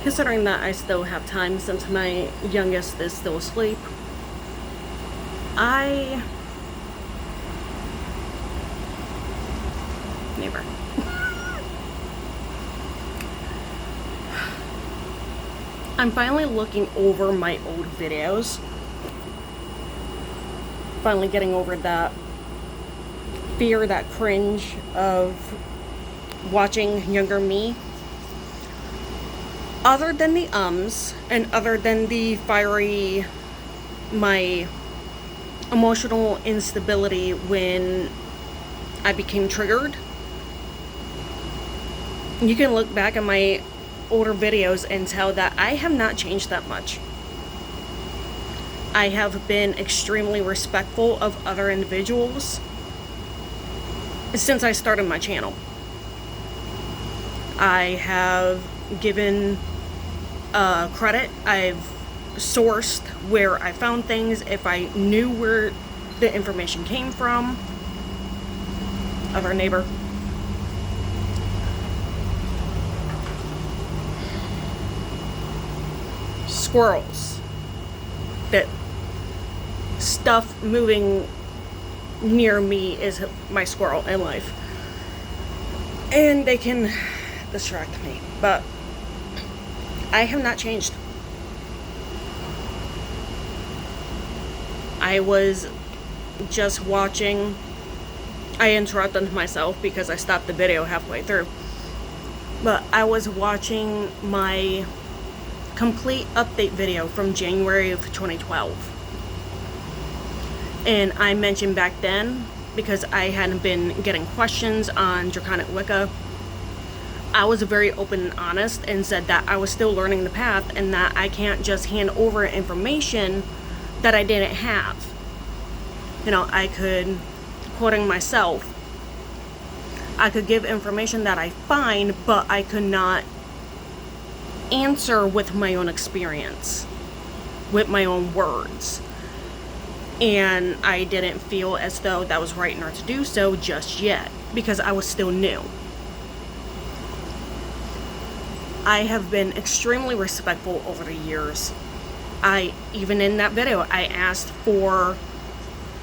considering that I still have time since my youngest is still asleep, neighbor. I'm finally looking over my old videos. Finally getting over that fear, that cringe of watching younger me. Other than the ums, and other than the fiery, my emotional instability when I became triggered, you can look back at my older videos and tell that I have not changed that much. I have been extremely respectful of other individuals since I started my channel. I have given credit. I've sourced where I found things, if I knew where the information came from. Of our neighbor. Squirrels. That stuff moving near me is my squirrel in life. And they can distract me, but I have not changed. I was just watching, I interrupted myself because I stopped the video halfway through, but I was watching my complete update video from January of 2012. And I mentioned back then, because I hadn't been getting questions on draconic Wicca, I was very open and honest and said that I was still learning the path and that I can't just hand over information that I didn't have. You know, I could, quoting myself, I could give information that I find, but I could not answer with my own experience, with my own words. And I didn't feel as though that was right in order to do so just yet, because I was still new. I have been extremely respectful over the years. Even in that video, I asked for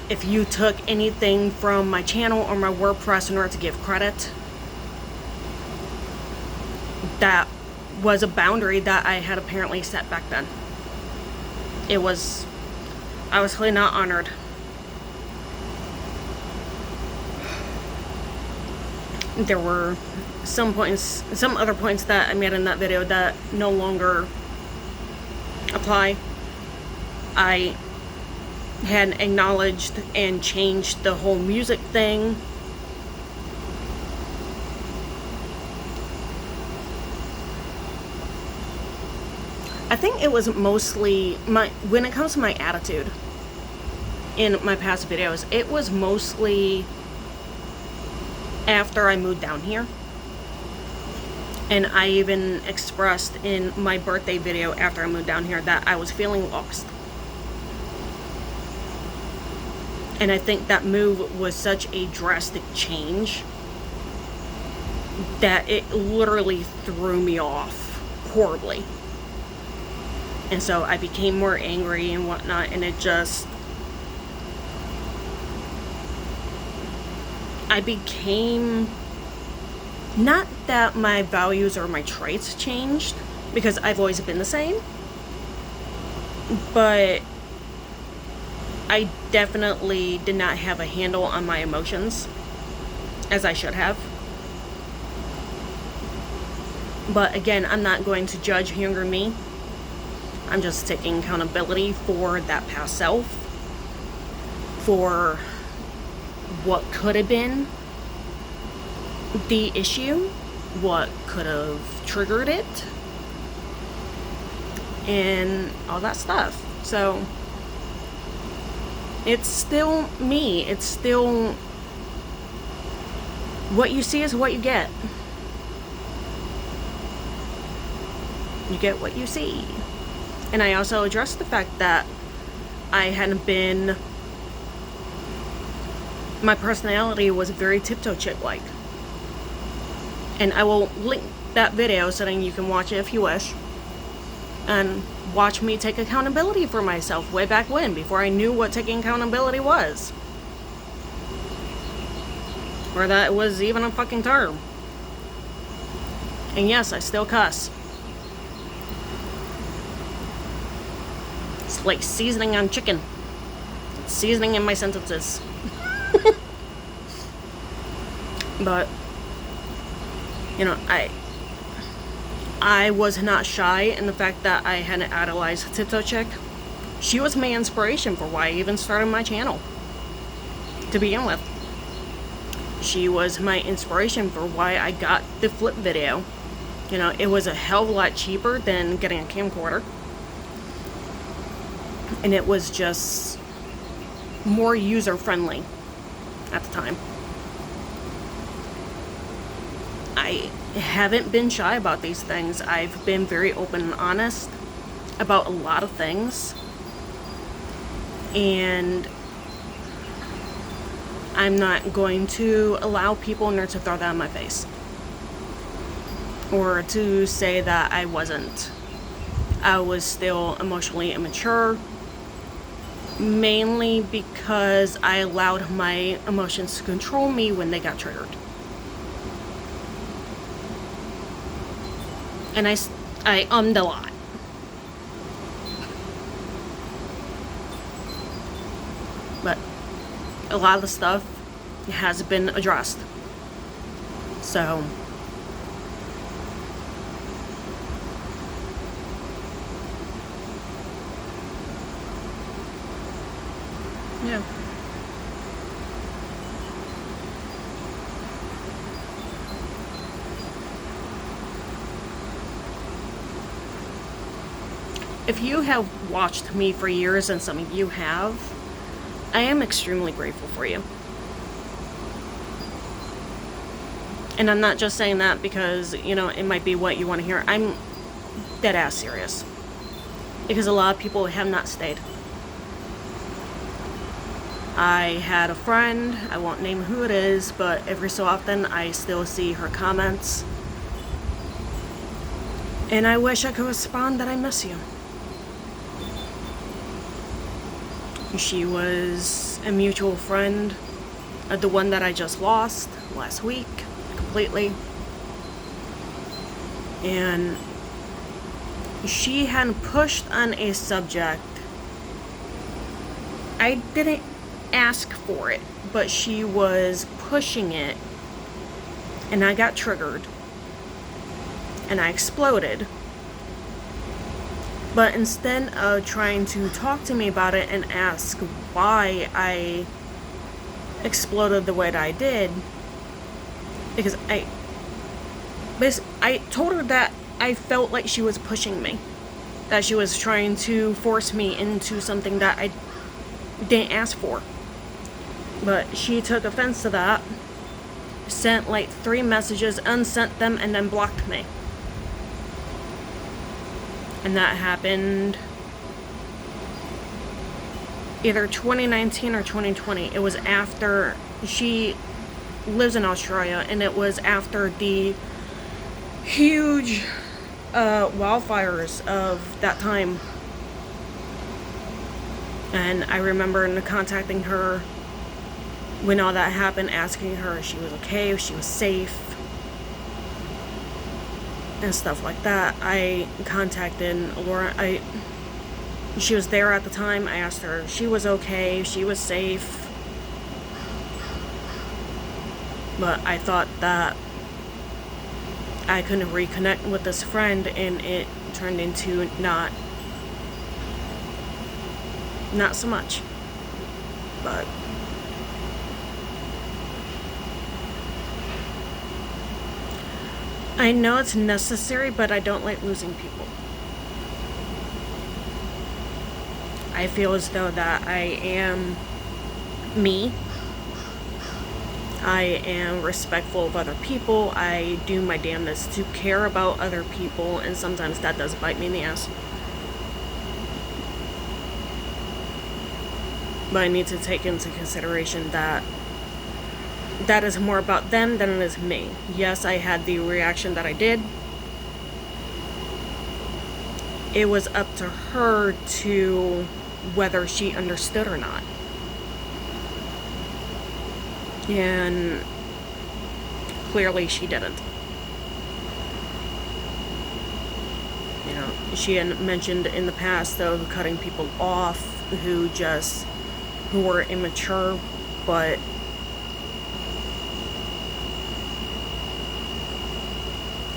if you took anything from my channel or my WordPress in order to give credit. That was a boundary that I had apparently set back then. I was really not honored. There were some other points that I made in that video that no longer apply. I had acknowledged and changed the whole music thing. I think it was mostly when it comes to my attitude in my past videos, it was mostly after I moved down here. And I even expressed in my birthday video after I moved down here that I was feeling lost. And I think that move was such a drastic change that it literally threw me off horribly. And so I became more angry and whatnot, and it just... I became... Not that my values or my traits changed, because I've always been the same, but I definitely did not have a handle on my emotions, as I should have. But again, I'm not going to judge younger me. I'm just taking accountability for that past self, for what could have been the issue, what could have triggered it, and all that stuff. So it's still me. It's still what you see is what you get. You get what you see. And I also addressed the fact that I hadn't been... My personality was very tiptoe chick-like. And I will link that video so that you can watch it if you wish. and watch me take accountability for myself way back when, before I knew what taking accountability was. Or that was even a fucking term. And yes, I still cuss. It's like seasoning on chicken. Seasoning in my sentences. But, you know, I was not shy in the fact that I hadn't idolized Tiptoe Chick. She was my inspiration for why I even started my channel, to begin with. She was my inspiration for why I got the flip video. You know, it was a hell of a lot cheaper than getting a camcorder. And it was just more user-friendly at the time. I haven't been shy about these things. I've been very open and honest about a lot of things. And I'm not going to allow people to throw that in my face. Or to say that I wasn't. I was still emotionally immature. Mainly because I allowed my emotions to control me when they got triggered. And I ummed a lot. But a lot of the stuff has been addressed. So, yeah. If you have watched me for years, and some of you have, I am extremely grateful for you. And I'm not just saying that because, you know, it might be what you want to hear. I'm dead ass serious. Because a lot of people have not stayed. I had a friend, I won't name who it is, but every so often I still see her comments. And I wish I could respond that I miss you. She was a mutual friend of the one that I just lost last week, completely. And she had pushed on a subject. I didn't ask for it, but she was pushing it, and I got triggered, and I exploded. But instead of trying to talk to me about it and ask why I exploded the way that I did, because I told her that I felt like she was pushing me, that she was trying to force me into something that I didn't ask for. But she took offense to that, sent like 3 messages, unsent them, and then blocked me. And that happened either 2019 or 2020. It was after, she lives in Australia, and it was after the huge wildfires of that time. And I remember contacting her when all that happened, asking her if she was okay, if she was safe, and stuff like that. I contacted Laura. She was there at the time. I asked her if she was okay, if she was safe. But I thought that I couldn't reconnect with this friend, and it turned into not so much. But I know it's necessary, but I don't like losing people. I feel as though that I am me. I am respectful of other people. I do my damnedest to care about other people, and sometimes that does bite me in the ass. But I need to take into consideration that that is more about them than it is me. Yes, I had the reaction that I did. it was up to her to whether she understood or not. And clearly she didn't. You know, she had mentioned in the past of cutting people off who were immature, but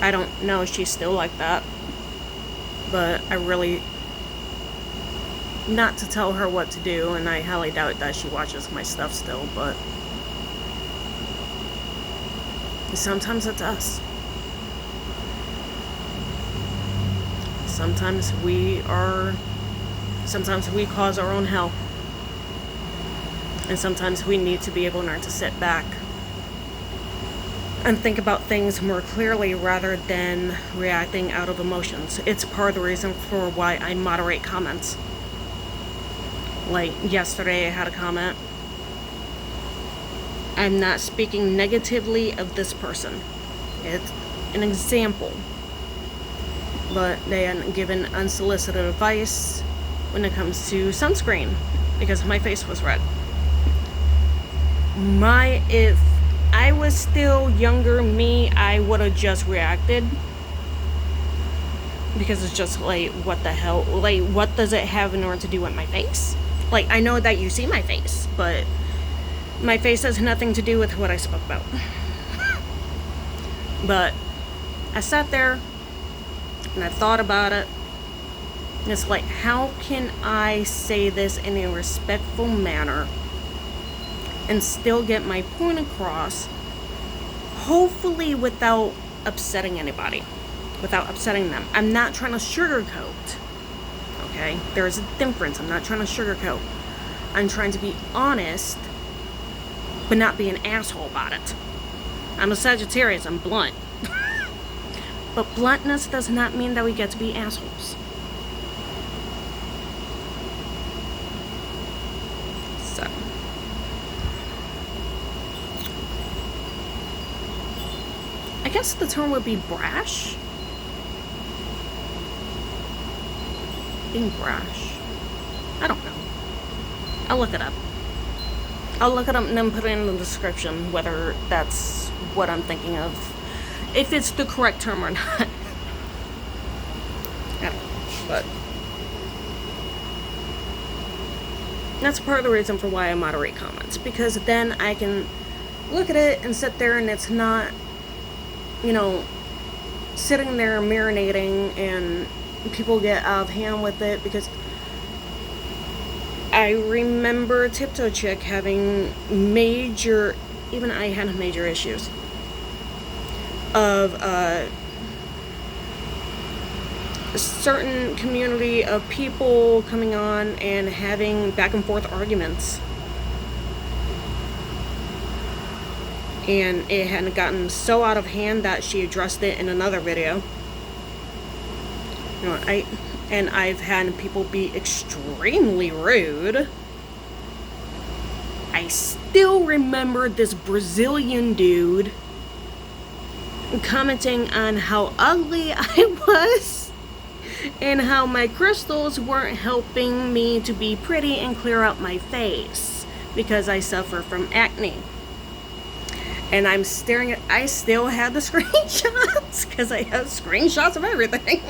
I don't know if she's still like that. But I really, not to tell her what to do, and I highly doubt that she watches my stuff still, but sometimes it's us. Sometimes we cause our own hell. And sometimes we need to be able to learn to sit back and think about things more clearly rather than reacting out of emotions. It's part of the reason for why I moderate comments. Like yesterday I had a comment. I'm not speaking negatively of this person. It's an example. But they had given unsolicited advice when it comes to sunscreen because my face was red. If I was still younger me, I would have just reacted. Because it's just like, what the hell? Like, what does it have in order to do with my face? Like, I know that you see my face, but my face has nothing to do with what I spoke about. But I sat there and I thought about it. And it's like, how can I say this in a respectful manner and still get my point across, hopefully without upsetting anybody, without upsetting them. I'm not trying to sugarcoat, okay? There's a difference. I'm not trying to sugarcoat. I'm trying to be honest, but not be an asshole about it. I'm a Sagittarius. I'm blunt. But bluntness does not mean that we get to be assholes. So, I guess the term would be brash. Being brash. I don't know. I'll look it up. I'll look it up and then put it in the description whether that's what I'm thinking of. If it's the correct term or not. I don't know. But that's part of the reason for why I moderate comments. Because then I can look at it and sit there and it's not, you know, sitting there marinating and people get out of hand with it. Because I remember Tiptoe Chick having major, even I had major issues of a certain community of people coming on and having back and forth arguments. And it had gotten so out of hand that she addressed it in another video. You know, I've had people be extremely rude. I still remember this Brazilian dude commenting on how ugly I was and how my crystals weren't helping me to be pretty and clear out my face because I suffer from acne. And I'm staring at, I still have the screenshots because I have screenshots of everything.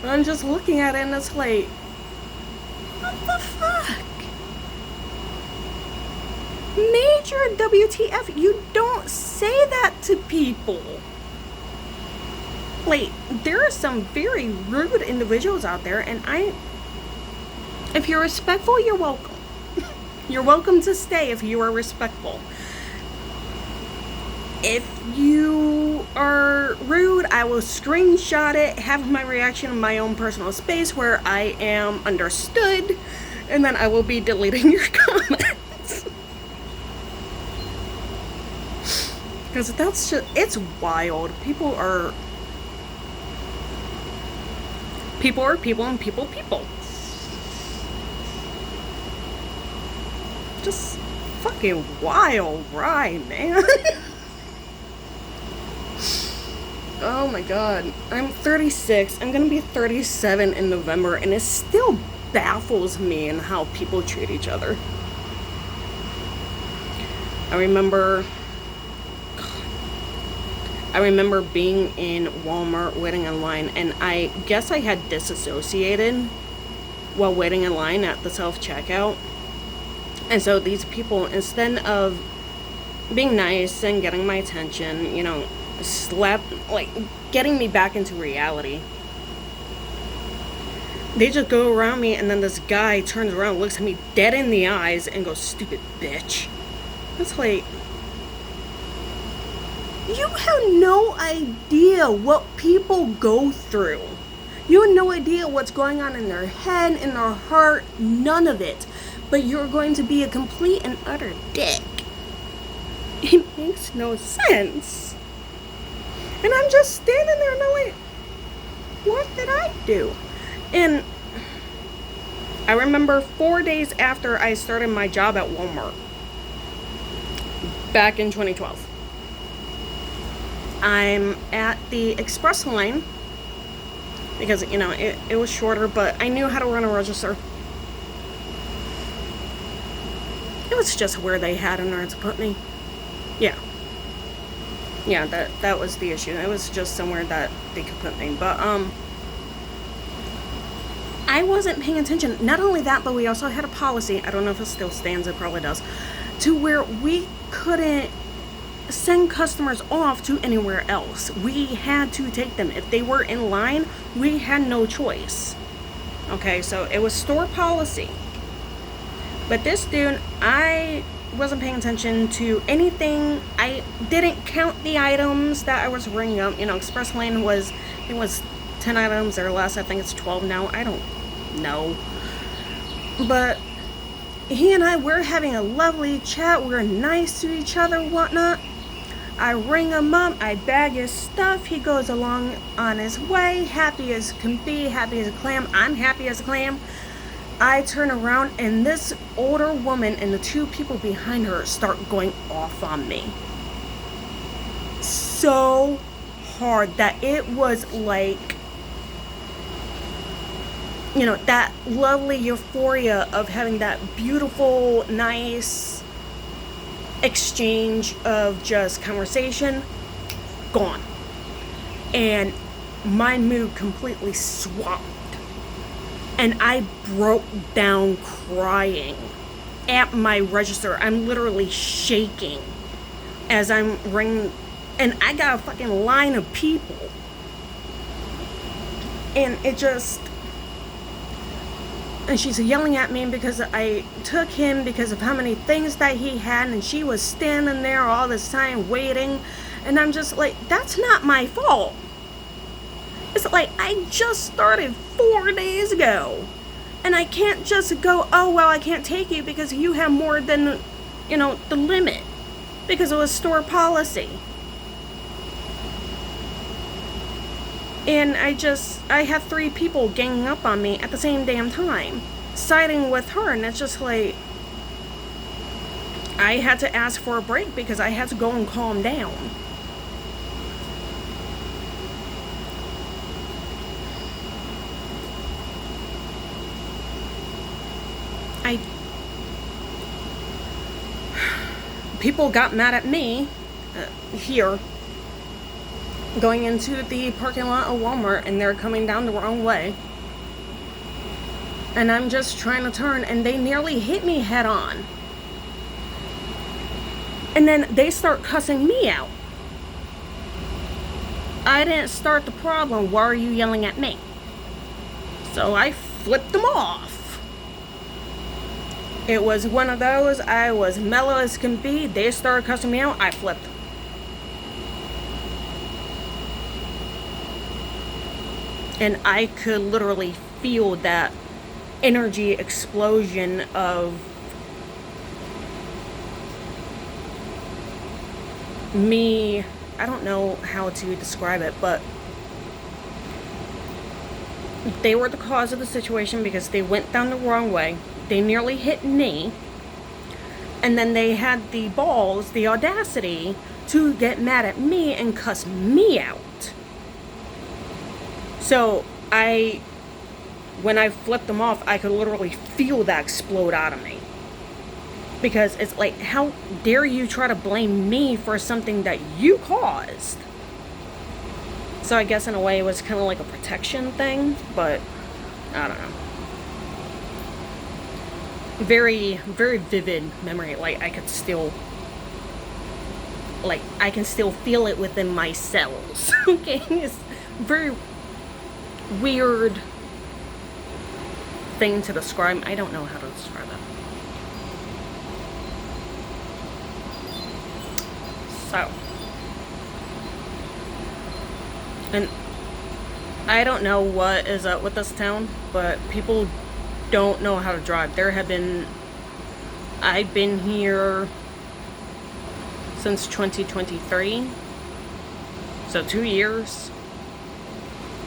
I'm just looking at it and it's like, what the fuck? Major WTF, you don't say that to people. Like, there are some very rude individuals out there, and if you're respectful, you're welcome. You're welcome to stay if you are respectful. If you are rude, I will screenshot it, have my reaction in my own personal space where I am understood, and then I will be deleting your comments. Because that's just, it's wild. People are people and people. Just fucking wild ride, man. Oh my god. I'm 36. I'm gonna be 37 in November, and it still baffles me in how people treat each other. I remember being in Walmart waiting in line, and I guess I had disassociated while waiting in line at the self-checkout. And so these people, instead of being nice and getting my attention, getting me back into reality, they just go around me, and then this guy turns around, looks at me dead in the eyes, and goes, "Stupid bitch." It's like, you have no idea what people go through. You have no idea what's going on in their head, in their heart, none of it. But you're going to be a complete and utter dick. It makes no sense. And I'm just standing there knowing, what did I do? And I remember 4 days after I started my job at Walmart, back in 2012. I'm at the express line because, it was shorter, but I knew how to run a register. It was just where they had in order to put me. Yeah, that was the issue. It was just somewhere that they could put me. But, I wasn't paying attention. Not only that, but we also had a policy, I don't know if it still stands, it probably does, to where we couldn't send customers off to anywhere else. We had to take them. If they were in line, we had no choice. Okay, so it was store policy. But this dude, I wasn't paying attention to anything. I didn't count the items that I was ringing up. Express lane was, it was 10 items or less. I think it's 12 now. I don't know. But he and I were having a lovely chat. We were nice to each other, whatnot. I ring him up. I bag his stuff. He goes along on his way, happy as can be, happy as a clam. I'm happy as a clam. I turn around, and this older woman and the two people behind her start going off on me. So hard that it was like, that lovely euphoria of having that beautiful, nice exchange of just conversation gone. And my mood completely swapped. And I broke down crying at my register. I'm literally shaking as I'm ringing. And I got a fucking line of people. And it just... And she's yelling at me because I took him because of how many things that he had. And she was standing there all this time waiting. And I'm just like, that's not my fault. It's like, I just started 4 days ago. And I can't just go, oh, well, I can't take you because you have more than, the limit. Because it was store policy. And I had 3 people ganging up on me at the same damn time, siding with her, and it's just like, I had to ask for a break because I had to go and calm down. People got mad at me here. Going into the parking lot of Walmart, and they're coming down the wrong way. And I'm just trying to turn, and they nearly hit me head on. And then they start cussing me out. I didn't start the problem. Why are you yelling at me? So I flipped them off. It was one of those. I was mellow as can be. They started cussing me out. I flipped. And I could literally feel that energy explosion of me. I don't know how to describe it, but they were the cause of the situation because they went down the wrong way. They nearly hit me. And then they had the balls, the audacity to get mad at me and cuss me out. So when I flipped them off, I could literally feel that explode out of me. Because it's like, how dare you try to blame me for something that you caused? So I guess in a way it was kind of like a protection thing, but I don't know. Very, very vivid memory. Like, I could still, like, I can still feel it within my cells. Okay? It's very weird thing to describe. I don't know how to describe it. So, and I don't know what is up with this town, but people don't know how to drive. I've been here since 2023, so 2 years,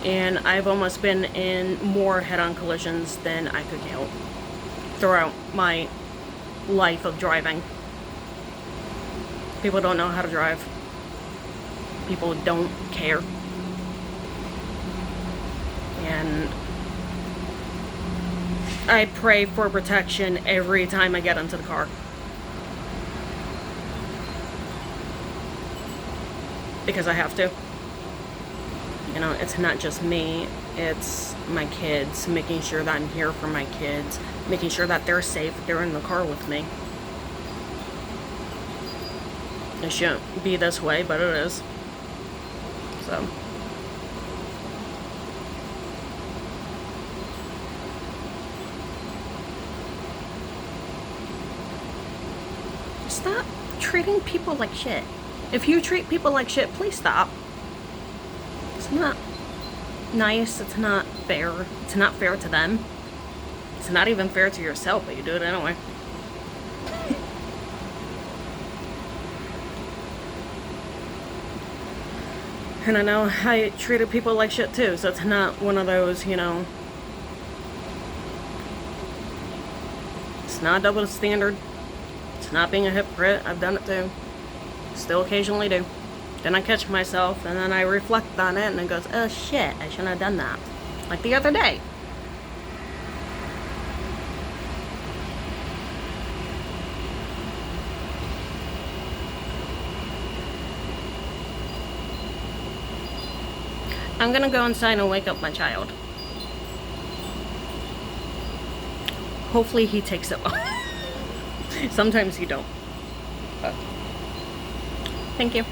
and I've almost been in more head-on collisions than I could count throughout my life of driving. People don't know how to drive. People don't care. And I pray for protection every time I get into the car. Because I have to. You know, it's not just me, it's my kids, making sure that I'm here for my kids, making sure that they're safe, they're in the car with me. It shouldn't be this way, but it is. So. Stop treating people like shit. If you treat people like shit, please stop. It's not nice, it's not fair. It's not fair to them. It's not even fair to yourself, but you do it anyway. And I know I treated people like shit too, so it's not one of those, you know, it's not double standard. It's not being a hypocrite. I've done it too. Still occasionally do. Then I catch myself and then I reflect on it and it goes, oh shit, I shouldn't have done that. Like the other day. I'm gonna go inside and wake up my child. Hopefully he takes it off. Sometimes you don't. But thank you.